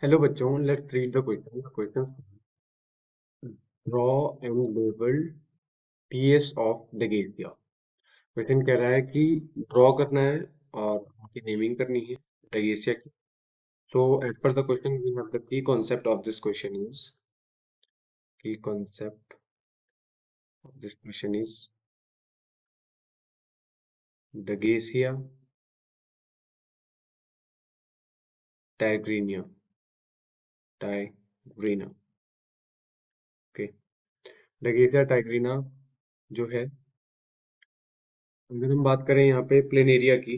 Hello बच्चों, let's read the question. The question draw and label TS of Degevia. Question कह रहा है कि ड्रॉ करना है और उनकी नेमिंग करनी है डगेसिया की. So as per the question, we have the key concept of this question is key concept of this question is Dagesia tigrina. Tigrina. Okay. Dagesia tigrina जो है, अगर हम बात करें यहाँ पे प्लेनेरिया की,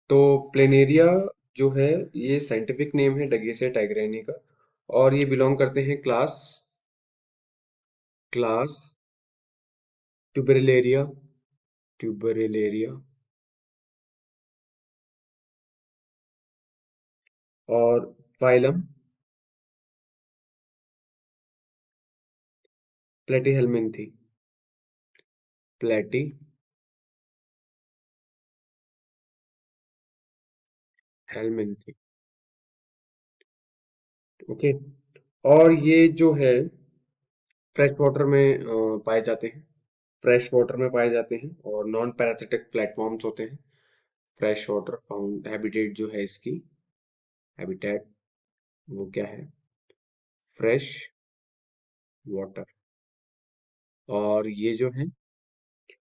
तो प्लेनेरिया जो है ये साइंटिफिक नेम है डगेसिया टाइग्रेनी का. और ये बिलोंग करते हैं क्लास क्लास ट्यूबेरिलेरिया. ट्यूबेरिलेरिया. और फाइलम प्लेटीहेल्मिन्थी. प्लेटी हेल्मिन्थी. ओके. और ये जो है फ्रेश वाटर में पाए जाते हैं. फ्रेश वाटर में पाए जाते हैं और नॉन पैरासिटिक प्लेटफॉर्म्स होते हैं. फ्रेश वाटर फाउंड हैबिटेट जो है इसकी हैबिटेट वो क्या है? Fresh water. और ये जो है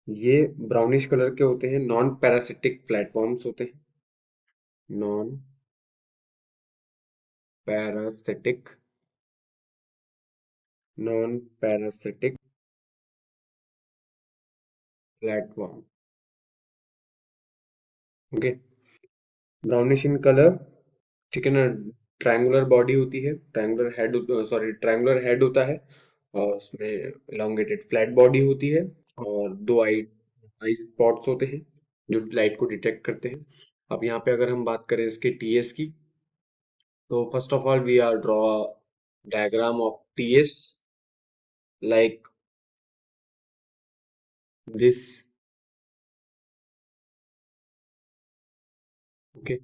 ये ब्राउनिश कलर के होते हैं. नॉन पैरासिटिक प्लेटफॉर्म्स होते हैं. Non parasitic. Non parasitic platform. Okay. Brownish in colour. ठीक है ना. ट्रायंगुलर बॉडी होती है. Triangular head, sorry, triangular head होता है. और उसमें elongated फ्लैट बॉडी होती है. और दो आई स्पॉट्स होते हैं जो लाइट को डिटेक्ट करते हैं. अब यहाँ पे अगर हम बात करें इसके टीएस की, तो first of all we are draw diagram of TS like this. Okay.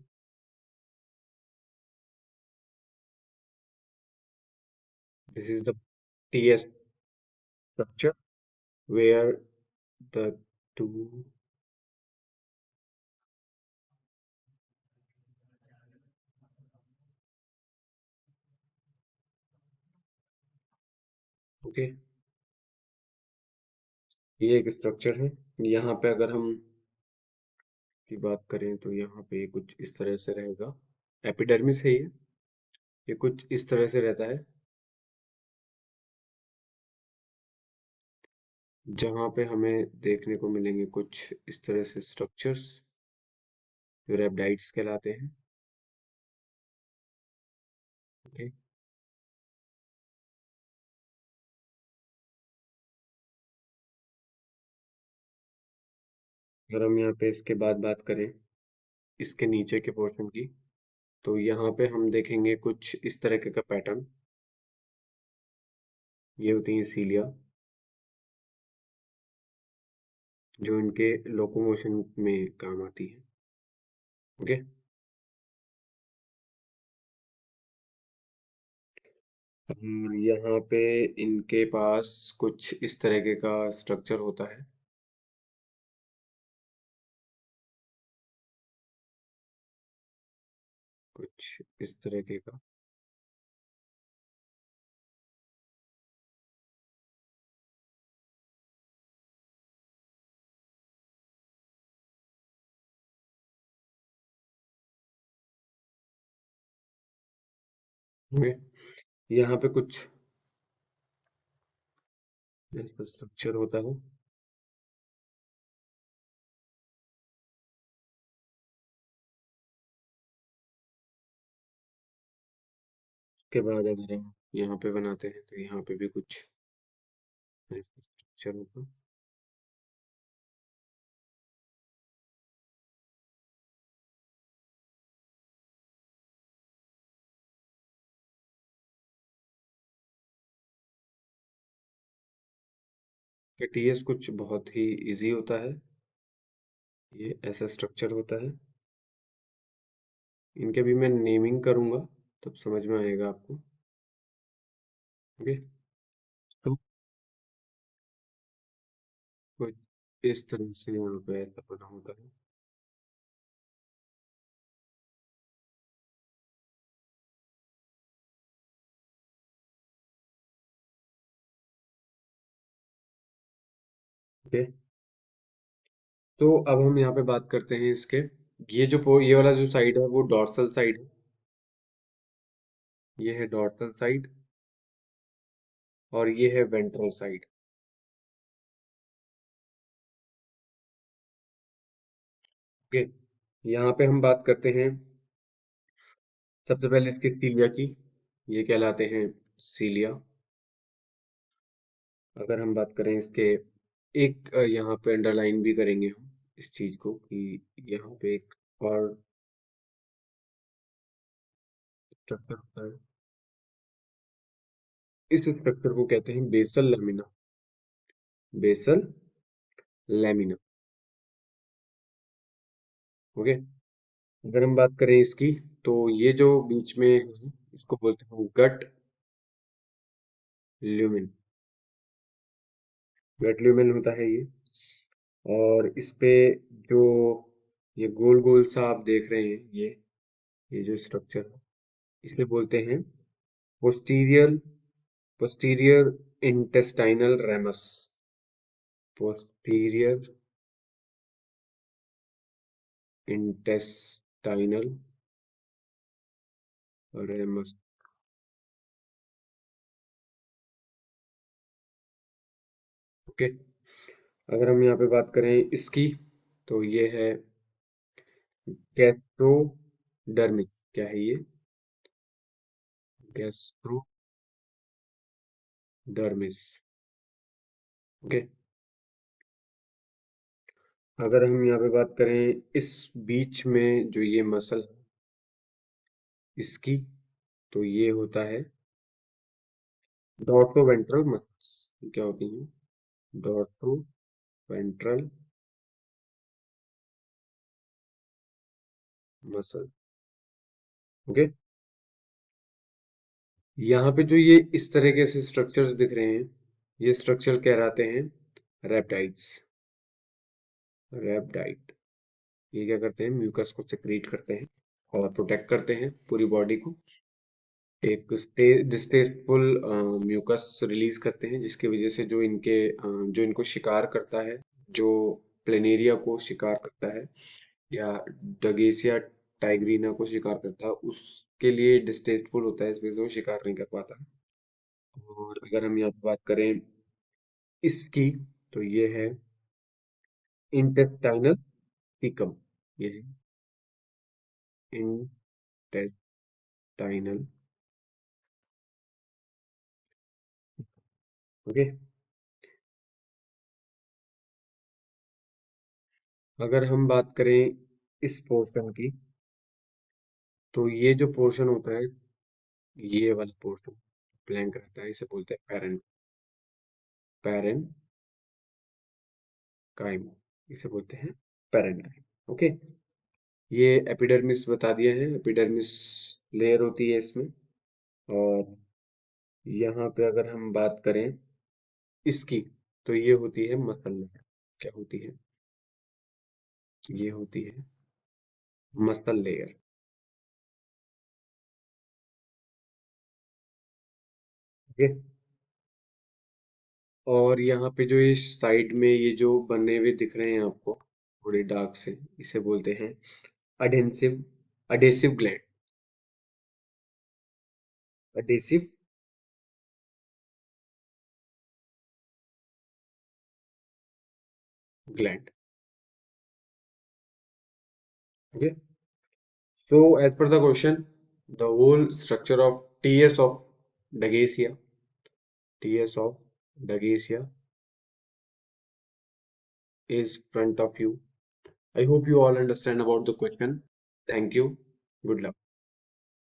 This is the TS structure where the two. Okay. ये एक स्ट्रक्चर है. यहाँ पे अगर हम की बात करें तो यहाँ पे कुछ इस तरह से रहेगा. एपिडर्मिस है ये कुछ इस तरह से रहता है. जहाँ पे हमें देखने को मिलेंगे कुछ इस तरह से स्ट्रक्चर्स जो रेप्टाइड्स कहलाते हैं. ओके. अगर हम यहाँ पे इसके बाद बात करें इसके नीचे के पोर्शन की, तो यहाँ पे हम देखेंगे कुछ इस तरह का पैटर्न. ये होती है सीलिया जो इनके लोकोमोशन में काम आती है. ओके. और यहाँ पे इनके पास कुछ इस तरीके का स्ट्रक्चर होता है. कुछ इस तरीके का. ओके. यहाँ पे कुछ ऐसा स्ट्रक्चर होता है. उसके बाद अगर हम यहाँ पे बनाते हैं तो यहाँ पे भी कुछ ऐसा स्ट्रक्चर होगा. ये टीएस कुछ बहुत ही इजी होता है. ये ऐसा स्ट्रक्चर होता है. इनके भी मैं नेमिंग करूंगा. तब समझ में आएगा आपको। ओके। तो कुछ इस तरह से यहाँ पे ऐसा बना होता है। ओके। तो अब हम यहाँ पे बात करते हैं इसके, ये वाला जो साइड है वो डॉर्सल साइड है। ये है डॉर्सल साइड और ये है वेंट्रल साइड। ओके। यहाँ पे हम बात करते हैं सबसे पहले इसके सीलिया की। ये कहलाते हैं सीलिया। अगर हम बात करें इसके, एक यहाँ पे अंडरलाइन भी करेंगे हम इस चीज को कि यहाँ पे एक और स्ट्रक्चर होता है। इस स्ट्रक्चर को कहते हैं basal lamina. Basal lamina. Okay. अगर हम बात करें इसकी, तो ये जो बीच में है इसको बोलते हैं गट ल्यूमेन। गट ल्यूमेन होता है ये। और इस पे जो ये गोल गोल सा आप देख रहे हैं, ये जो स्ट्रक्चर है इसे बोलते हैं posterior posterior intestinal ramus. Posterior intestinal ramus. Okay. अगर हम यहाँ पे बात करें इसकी, तो ये है गैस्ट्रोडर्मिस। क्या है ये? गैस्ट्रोडर्मिस। ओके। अगर हम यहाँ पे बात करें इस बीच में जो ये मसल है इसकी, तो ये होता है डॉर्सो वेंट्रल मसल्स। क्या होती हैं? Dorso ventral muscle. ओके। यहाँ पे जो ये इस तरीके से स्ट्रक्चर्स दिख रहे हैं, ये स्ट्रक्चर कहलाते हैं रेप्टाइड्स। रेप्टाइड। ये क्या करते हैं? म्यूकस को सिक्रीट करते हैं और प्रोटेक्ट करते हैं पूरी बॉडी को। एक डिस्टेस्टफुल म्यूकस रिलीज करते हैं, जिसकी वजह से जो इनको शिकार करता है, जो प्लेनेरिया को शिकार करता है या डगेसिया टाइग्रीना को शिकार करता है, उसके लिए डिस्टेस्टफुल होता है, इस वजह से वो शिकार नहीं कर पाता। और अगर हम यहाँ पे बात करें इसकी, तो ये है इंटेस्टाइनल सीकम। ये है इंटेस्टाइनल। ओके। अगर हम बात करें इस पोर्शन की, तो ये जो पोर्शन होता है, ये वाला पोर्शन ब्लैंक रहता है, इसे बोलते हैं पैरेन काइम। इसे बोलते हैं पैरेन काइम। ओके। ये एपिडर्मिस बता दिया है। एपिडर्मिस लेयर होती है इसमें। और यहाँ पे अगर हम बात करें इसकी, तो ये होती है मसल लेयर। क्या होती है? ये होती है मसल लेयर। ओके। और यहाँ पे जो इस साइड में ये जो बने हुए दिख रहे हैं आपको, थोड़े डार्क से, इसे बोलते हैं adhesive adhesive gland. Adhesive gland. Okay. So, as per the question, the whole structure of TS of TS of Dagacia is front of you. I hope you all understand about the question. Thank you. Good luck.